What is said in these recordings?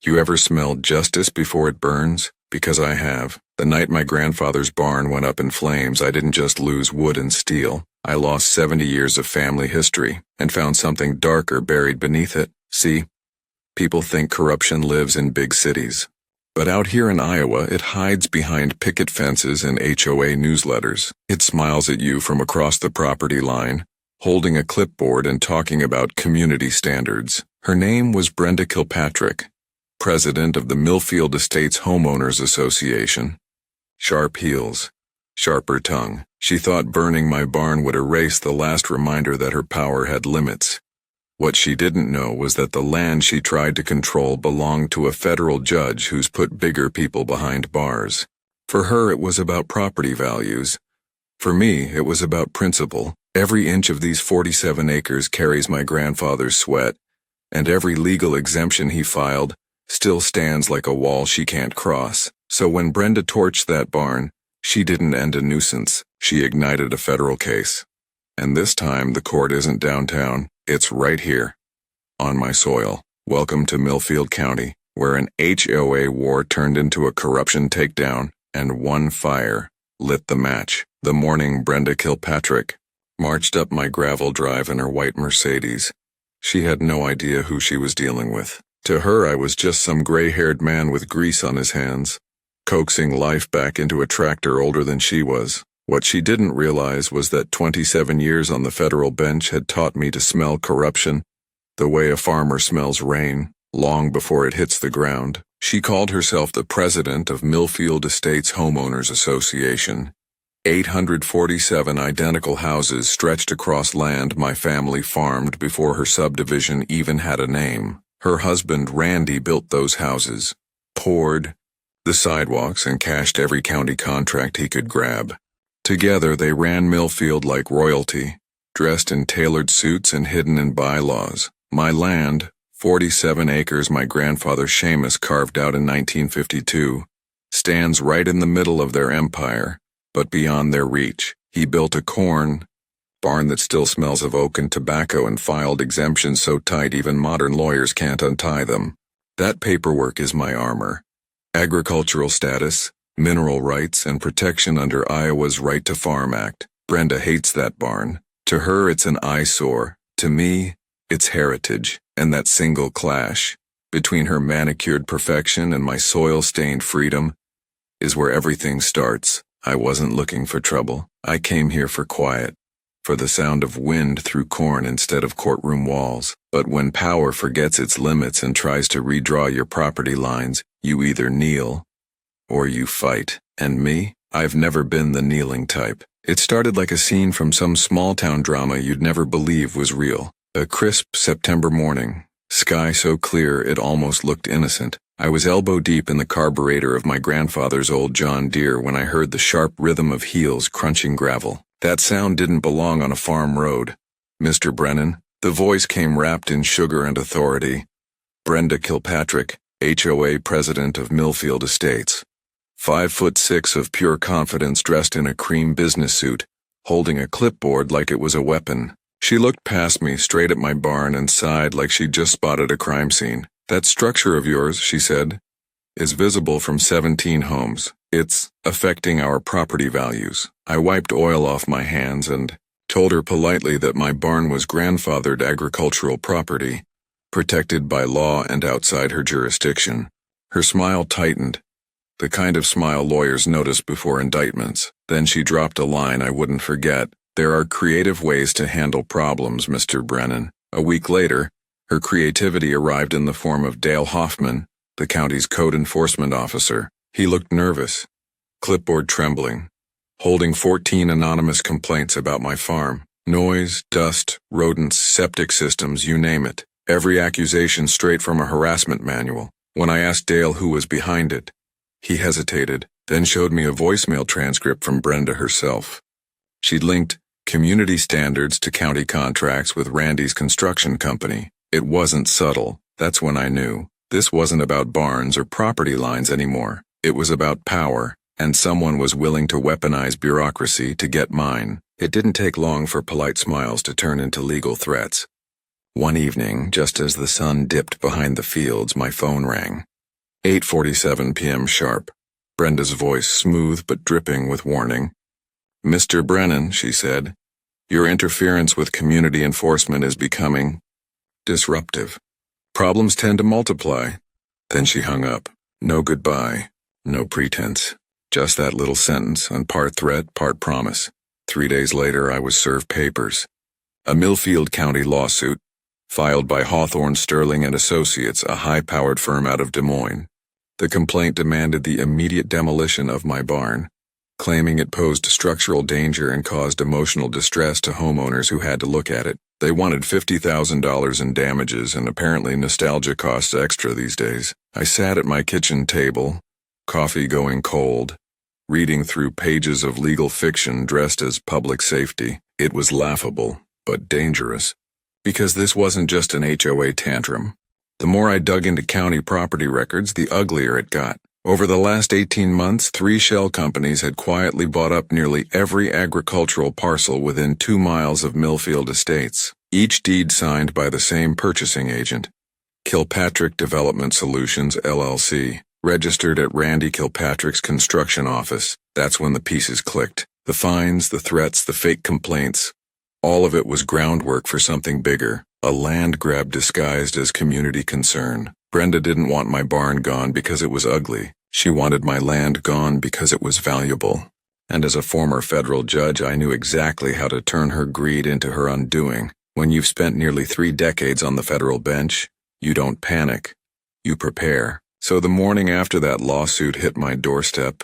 You ever smelled justice before it burns? Because I have. The night my grandfather's barn went up in flames, I didn't just lose wood and steel. I lost 70 years of family history and found something darker buried beneath it. See? People think corruption lives in big cities. But out here in Iowa, it hides behind picket fences and HOA newsletters. It smiles at you from across the property line, holding a clipboard and talking about community standards. Her name was Brenda Kilpatrick, president of the Millfield Estates Homeowners Association. Sharp heels, sharper tongue. She thought burning my barn would erase the last reminder that her power had limits. What she didn't know was that the land she tried to control belonged to a federal judge who's put bigger people behind bars. For her, it was about property values. For me, it was about principle. Every inch of these 47 acres carries my grandfather's sweat, and every legal exemption he filed still stands like a wall she can't cross. So when Brenda torched that barn, she didn't end a nuisance. She ignited a federal case. And this time, the court isn't downtown. It's right here, on my soil. Welcome to Millfield County, where an HOA war turned into a corruption takedown, and one fire lit the match. The morning Brenda Kilpatrick marched up my gravel drive in her white Mercedes. She had no idea who she was dealing with. To her, I was just some gray-haired man with grease on his hands, coaxing life back into a tractor older than she was. What she didn't realize was that 27 years on the federal bench had taught me to smell corruption the way a farmer smells rain, long before it hits the ground. She called herself the president of Millfield Estates Homeowners Association. 847 identical houses stretched across land my family farmed before her subdivision even had a name. Her husband, Randy, built those houses, poured the sidewalks, and cashed every county contract he could grab. Together, they ran Millfield like royalty, dressed in tailored suits and hidden in bylaws. My land, 47 acres my grandfather Seamus carved out in 1952, stands right in the middle of their empire, but beyond their reach. He built a barn that still smells of oak and tobacco and filed exemptions so tight even modern lawyers can't untie them. That paperwork is my armor. Agricultural status, mineral rights, and protection under Iowa's Right to Farm Act. Brenda hates that barn. To her, it's an eyesore. To me, it's heritage. And that single clash between her manicured perfection and my soil-stained freedom is where everything starts. I wasn't looking for trouble. I came here for quiet, for the sound of wind through corn instead of courtroom walls. But when power forgets its limits and tries to redraw your property lines, you either kneel or you fight. And me? I've never been the kneeling type. It started like a scene from some small-town drama you'd never believe was real. A crisp September morning, sky so clear it almost looked innocent. I was elbow-deep in the carburetor of my grandfather's old John Deere when I heard the sharp rhythm of heels crunching gravel. That sound didn't belong on a farm road. Mr. Brennan, the voice came wrapped in sugar and authority. Brenda Kilpatrick, HOA president of Millfield Estates. 5'6" of pure confidence, dressed in a cream business suit, holding a clipboard like it was a weapon. She looked past me, straight at my barn, and sighed like she'd just spotted a crime scene. That structure of yours, she said, is visible from 17 homes. It's affecting our property values. I wiped oil off my hands and told her politely that my barn was grandfathered agricultural property, protected by law and outside her jurisdiction. Her smile tightened, the kind of smile lawyers notice before indictments. Then she dropped a line I wouldn't forget. There are creative ways to handle problems, Mr. Brennan. A week later, her creativity arrived in the form of Dale Hoffman, the county's code enforcement officer. He looked nervous, clipboard trembling, holding 14 anonymous complaints about my farm. Noise, dust, rodents, septic systems, you name it. Every accusation straight from a harassment manual. When I asked Dale who was behind it, he hesitated, then showed me a voicemail transcript from Brenda herself. She'd linked community standards to county contracts with Randy's construction company. It wasn't subtle. That's when I knew. This wasn't about barns or property lines anymore. It was about power, and someone was willing to weaponize bureaucracy to get mine. It didn't take long for polite smiles to turn into legal threats. One evening, just as the sun dipped behind the fields, my phone rang. 8:47 p.m. sharp. Brenda's voice smooth but dripping with warning. "Mr. Brennan," she said, "your interference with community enforcement is becoming disruptive. Problems tend to multiply." Then she hung up. No goodbye, no pretense. Just that little sentence, and part threat, part promise. 3 days later, I was served papers. A Millfield County lawsuit, filed by Hawthorne Sterling and Associates, a high-powered firm out of Des Moines. The complaint demanded the immediate demolition of my barn, claiming it posed structural danger and caused emotional distress to homeowners who had to look at it. They wanted $50,000 in damages, and apparently nostalgia costs extra these days. I sat at my kitchen table, coffee going cold, reading through pages of legal fiction dressed as public safety. It was laughable, but dangerous, because this wasn't just an HOA tantrum. The more I dug into county property records, the uglier it got. Over the last 18 months, 3 shell companies had quietly bought up nearly every agricultural parcel within 2 miles of Millfield Estates, each deed signed by the same purchasing agent, Kilpatrick Development Solutions, LLC, registered at Randy Kilpatrick's construction office. That's when the pieces clicked. The fines, the threats, the fake complaints, all of it was groundwork for something bigger, a land grab disguised as community concern. Brenda didn't want my barn gone because it was ugly. She wanted my land gone because it was valuable. And as a former federal judge, I knew exactly how to turn her greed into her undoing. When you've spent nearly 3 decades on the federal bench, you don't panic. You prepare. So the morning after that lawsuit hit my doorstep,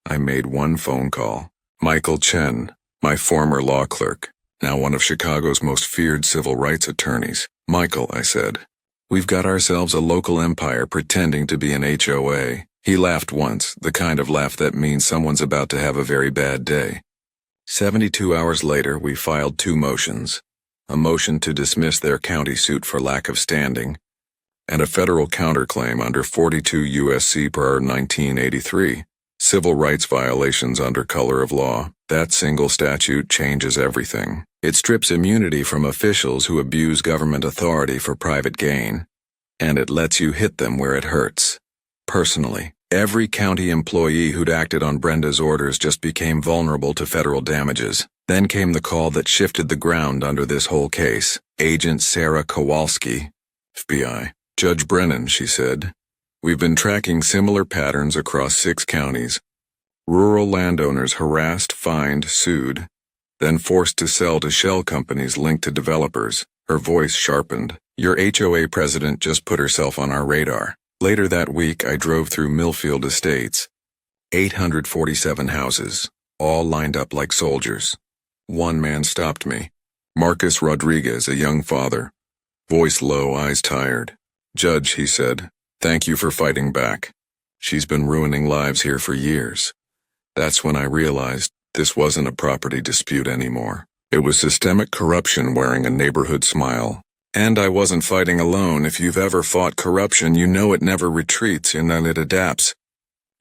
I made one phone call. Michael Chen, my former law clerk, now one of Chicago's most feared civil rights attorneys. "Michael," I said, "we've got ourselves a local empire pretending to be an HOA." He laughed once, the kind of laugh that means someone's about to have a very bad day. 72 hours later, we filed 2 motions. A motion to dismiss their county suit for lack of standing, and a federal counterclaim under 42 U.S.C. per 1983, civil rights violations under color of law. That single statute changes everything. It strips immunity from officials who abuse government authority for private gain, and it lets you hit them where it hurts. Personally, every county employee who'd acted on Brenda's orders just became vulnerable to federal damages. Then came the call that shifted the ground under this whole case. Agent Sarah Kowalski, FBI. "Judge Brennan," she said, "we've been tracking similar patterns across 6 counties. Rural landowners harassed, fined, sued, then forced to sell to shell companies linked to developers." Her voice sharpened. "Your HOA president just put herself on our radar." Later that week, I drove through Millfield Estates. 847 houses, all lined up like soldiers. One man stopped me. Marcus Rodriguez, a young father. Voice low, eyes tired. "Judge," he said, "thank you for fighting back. She's been ruining lives here for years." That's when I realized this wasn't a property dispute anymore. It was systemic corruption wearing a neighborhood smile. And I wasn't fighting alone. If you've ever fought corruption, you know it never retreats and then it adapts.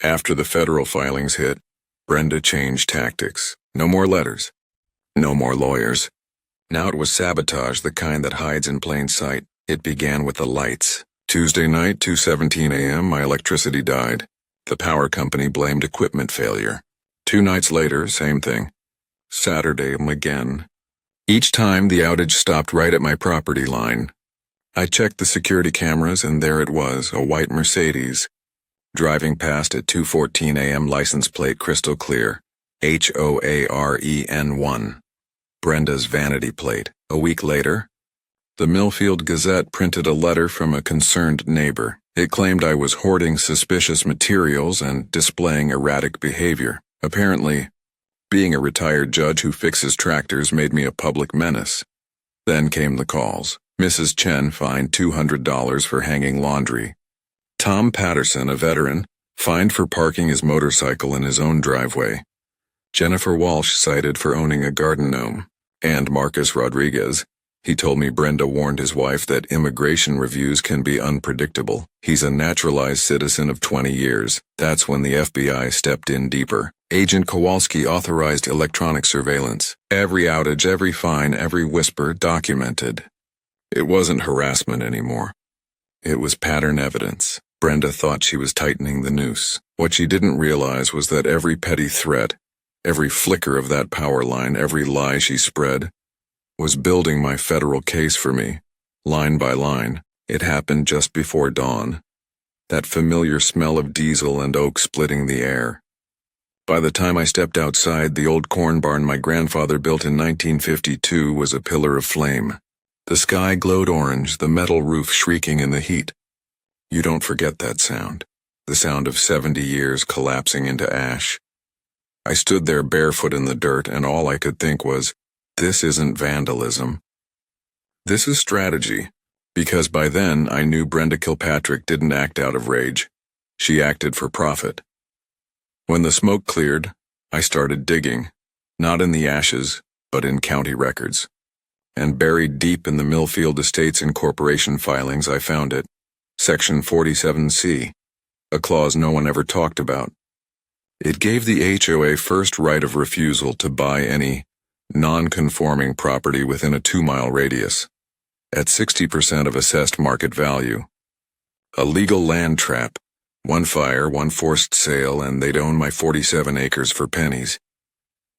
After the federal filings hit, Brenda changed tactics. No more letters. No more lawyers. Now it was sabotage, the kind that hides in plain sight. It began with the lights. Tuesday night, 2:17 a.m., my electricity died. The power company blamed equipment failure. 2 nights later, same thing. Saturday, again. Each time, the outage stopped right at my property line. I checked the security cameras, and there it was, a white Mercedes, driving past at 2:14 a.m., license plate crystal clear, HOAREN1. Brenda's vanity plate. A week later, the Millfield Gazette printed a letter from a concerned neighbor. It claimed I was hoarding suspicious materials and displaying erratic behavior. Apparently, being a retired judge who fixes tractors made me a public menace. Then came the calls. Mrs. Chen fined $200 for hanging laundry. Tom Patterson, a veteran, fined for parking his motorcycle in his own driveway. Jennifer Walsh cited for owning a garden gnome. And Marcus Rodriguez. He told me Brenda warned his wife that immigration reviews can be unpredictable. He's a naturalized citizen of 20 years. That's when the FBI stepped in deeper. Agent Kowalski authorized electronic surveillance. Every outage, every fine, every whisper documented. It wasn't harassment anymore. It was pattern evidence. Brenda thought she was tightening the noose. What she didn't realize was that every petty threat, every flicker of that power line, every lie she spread, was building my federal case for me, line by line. It happened just before dawn. That familiar smell of diesel and oak splitting the air. By the time I stepped outside, the old corn barn my grandfather built in 1952 was a pillar of flame. The sky glowed orange, the metal roof shrieking in the heat. You don't forget that sound, the sound of 70 years collapsing into ash. I stood there barefoot in the dirt, and all I could think was, this isn't vandalism. This is strategy, because by then I knew Brenda Kilpatrick didn't act out of rage. She acted for profit. When the smoke cleared, I started digging, not in the ashes, but in county records. And buried deep in the Millfield Estates Incorporation filings, I found it. Section 47C, a clause no one ever talked about. It gave the HOA first right of refusal to buy any non-conforming property within a 2-mile radius, at 60% of assessed market value. A legal land trap. One fire, one forced sale, and they'd own my 47 acres for pennies.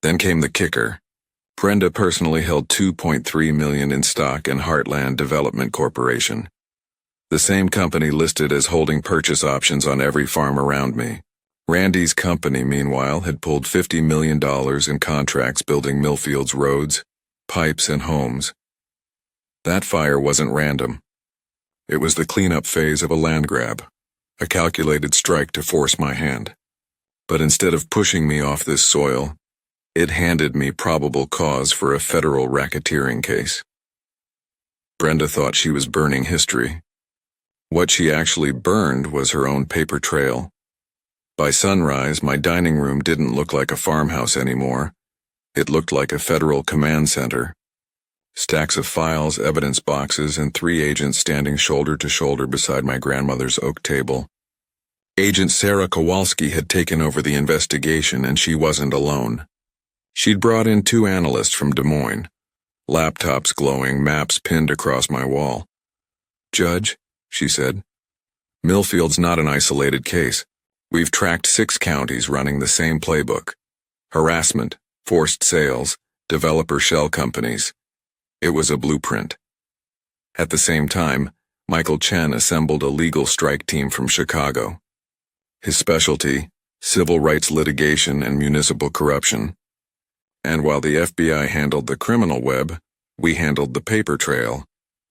Then came the kicker. Brenda personally held $2.3 million in stock in Heartland Development Corporation, the same company listed as holding purchase options on every farm around me. Randy's company, meanwhile, had pulled $50 million in contracts building Millfield's roads, pipes, and homes. That fire wasn't random. It was the cleanup phase of a land grab, a calculated strike to force my hand. But instead of pushing me off this soil, it handed me probable cause for a federal racketeering case. Brenda thought she was burning history. What she actually burned was her own paper trail. By sunrise, my dining room didn't look like a farmhouse anymore. It looked like a federal command center. Stacks of files, evidence boxes, and 3 agents standing shoulder to shoulder beside my grandmother's oak table. Agent Sarah Kowalski had taken over the investigation, and she wasn't alone. She'd brought in 2 analysts from Des Moines, laptops glowing, maps pinned across my wall. "Judge," she said, "Millfield's not an isolated case. We've tracked 6 counties running the same playbook. Harassment, forced sales, developer shell companies. It was a blueprint." At the same time, Michael Chen assembled a legal strike team from Chicago. His specialty, civil rights litigation and municipal corruption. And while the FBI handled the criminal web, we handled the paper trail,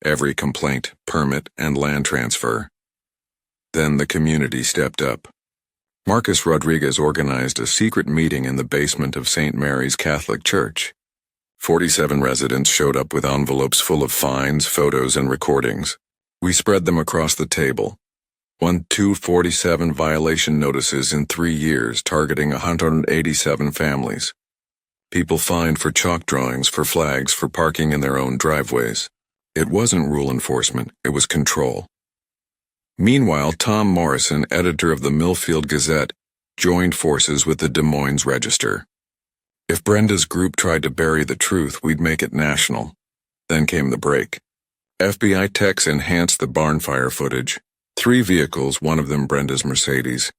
every complaint, permit, and land transfer. Then the community stepped up. Marcus Rodriguez organized a secret meeting in the basement of St. Mary's Catholic Church. 47 residents showed up with envelopes full of fines, photos, and recordings. We spread them across the table. 247 violation notices in 3 years, targeting 187 families. People fined for chalk drawings, for flags, for parking in their own driveways. It wasn't rule enforcement, it was control. Meanwhile, Tom Morrison, editor of the Millfield Gazette, joined forces with the Des Moines Register. If Brenda's group tried to bury the truth, we'd make it national. Then came the break. FBI techs enhanced the barn fire footage. 3 vehicles, one of them Brenda's Mercedes.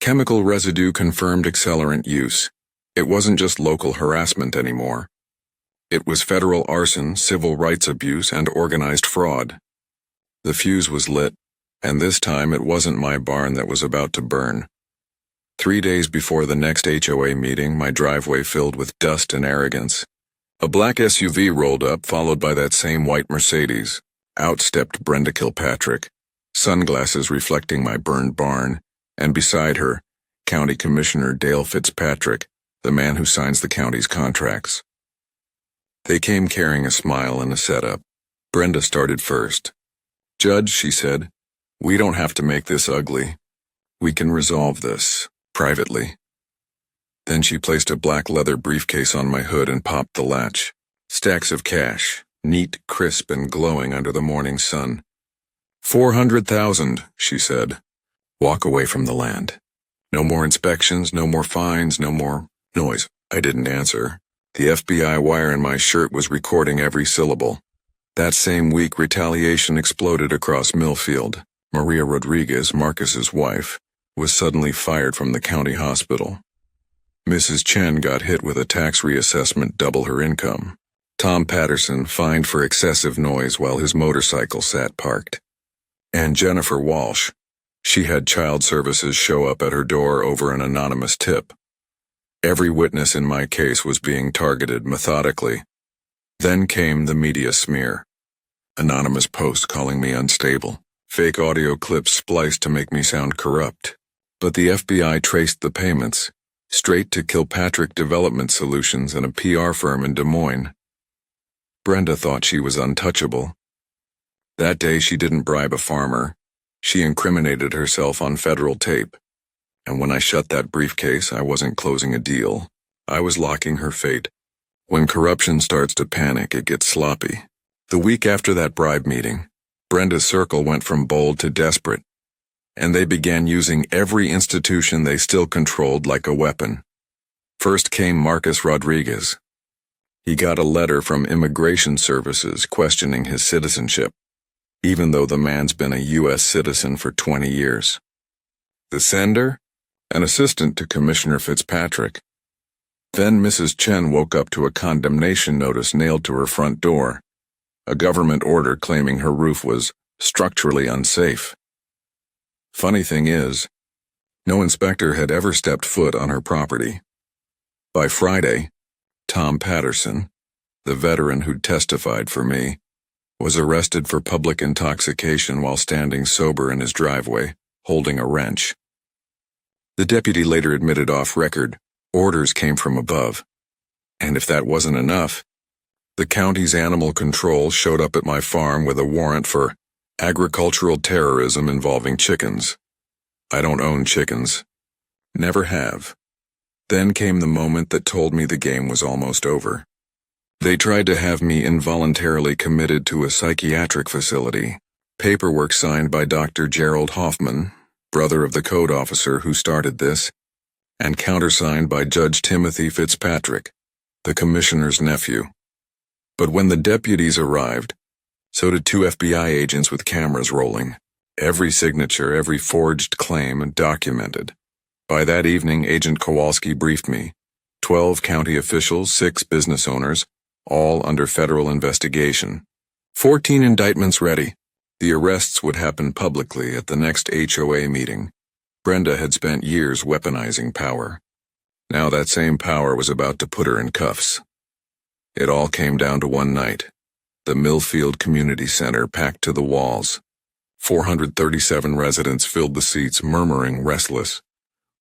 Chemical residue confirmed accelerant use. It wasn't just local harassment anymore. It was federal arson, civil rights abuse, and organized fraud. The fuse was lit, and this time it wasn't my barn that was about to burn. 3 days before the next HOA meeting, my driveway filled with dust and arrogance. A black SUV rolled up, followed by that same white Mercedes. Out stepped Brenda Kilpatrick, sunglasses reflecting my burned barn, and beside her, County Commissioner Dale Fitzpatrick, the man who signs the county's contracts. They came carrying a smile and a setup. Brenda started first. "Judge," she said, "we don't have to make this ugly. We can resolve this, privately." Then she placed a black leather briefcase on my hood and popped the latch. Stacks of cash, neat, crisp, and glowing under the morning sun. $400,000, she said. "Walk away from the land. No more inspections, no more fines, no more noise." I didn't answer. The FBI wire in my shirt was recording every syllable. That same week, retaliation exploded across Millfield. Maria Rodriguez, Marcus's wife, was suddenly fired from the county hospital. Mrs. Chen got hit with a tax reassessment, double her income. Tom Patterson fined for excessive noise while his motorcycle sat parked. And Jennifer Walsh, she had child services show up at her door over an anonymous tip. Every witness in my case was being targeted methodically. Then came the media smear. Anonymous posts calling me unstable. Fake audio clips spliced to make me sound corrupt. But the FBI traced the payments straight to Kilpatrick Development Solutions and a PR firm in Des Moines. Brenda thought she was untouchable. That day she didn't bribe a farmer. She incriminated herself on federal tape. And when I shut that briefcase, I wasn't closing a deal. I was locking her fate. When corruption starts to panic, it gets sloppy. The week after that bribe meeting, Brenda's circle went from bold to desperate, and they began using every institution they still controlled like a weapon. First came Marcus Rodriguez. He got a letter from Immigration Services questioning his citizenship, even though the man's been a U.S. citizen for 20 years. The sender? An assistant to Commissioner Fitzpatrick. Then Mrs. Chen woke up to a condemnation notice nailed to her front door, a government order claiming her roof was structurally unsafe. Funny thing is, no inspector had ever stepped foot on her property. By Friday, Tom Patterson, the veteran who'd testified for me, was arrested for public intoxication while standing sober in his driveway, holding a wrench. The deputy later admitted off record, orders came from above. And if that wasn't enough, the county's animal control showed up at my farm with a warrant for agricultural terrorism involving chickens. I don't own chickens. Never have. Then came the moment that told me the game was almost over. They tried to have me involuntarily committed to a psychiatric facility. Paperwork signed by Dr. Gerald Hoffman, brother of the code officer who started this, and countersigned by Judge Timothy Fitzpatrick, the commissioner's nephew. But when the deputies arrived, so did 2 FBI agents with cameras rolling. Every signature, every forged claim documented. By that evening, Agent Kowalski briefed me. 12 county officials, 6 business owners, all under federal investigation. 14 indictments ready. The arrests would happen publicly at the next HOA meeting. Brenda had spent years weaponizing power. Now that same power was about to put her in cuffs. It all came down to one night. The Millfield Community Center packed to the walls. 437 residents filled the seats, murmuring, restless,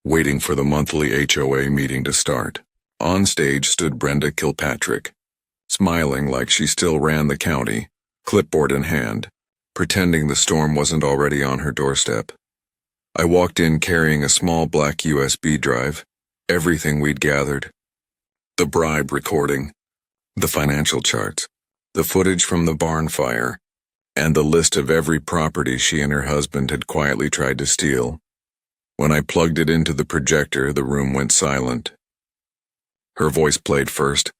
waiting for the monthly HOA meeting to start. On stage stood Brenda Kilpatrick, smiling like she still ran the county, clipboard in hand, pretending the storm wasn't already on her doorstep. I walked in carrying a small black USB drive, everything we'd gathered. The bribe recording, the financial charts, the footage from the barn fire, and the list of every property she and her husband had quietly tried to steal. When I plugged it into the projector, the room went silent. Her voice played first.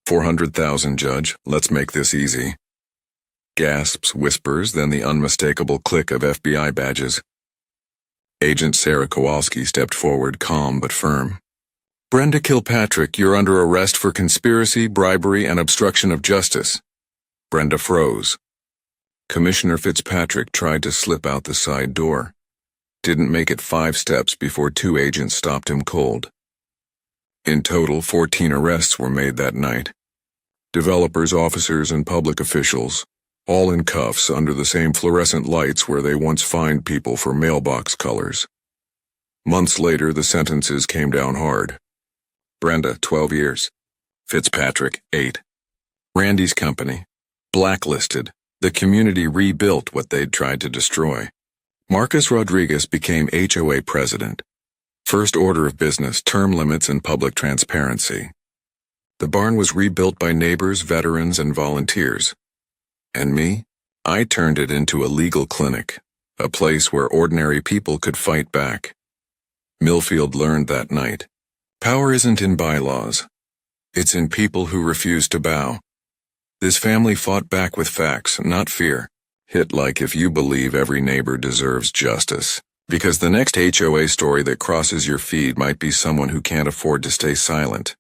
400,000, Judge, let's make this easy. Gasps, whispers, then the unmistakable click of FBI badges. Agent Sarah Kowalski stepped forward, calm but firm. Brenda Kilpatrick, you're under arrest for conspiracy, bribery, and obstruction of justice. Brenda froze. Commissioner Fitzpatrick tried to slip out the side door. Didn't make it 5 steps before 2 agents stopped him cold. In total, 14 arrests were made that night. Developers, officers, and public officials, all in cuffs under the same fluorescent lights where they once fined people for mailbox colors. Months later, the sentences came down hard. Brenda, 12 years. Fitzpatrick, 8. Randy's company, blacklisted. The community rebuilt what they'd tried to destroy. Marcus Rodriguez became HOA president. First order of business, term limits and public transparency. The barn was rebuilt by neighbors, veterans, and volunteers. And me? I turned it into a legal clinic, a place where ordinary people could fight back. Millfield learned that night. Power isn't in bylaws. It's in people who refuse to bow. This family fought back with facts, not fear. Hit like if you believe every neighbor deserves justice. Because the next HOA story that crosses your feed might be someone who can't afford to stay silent.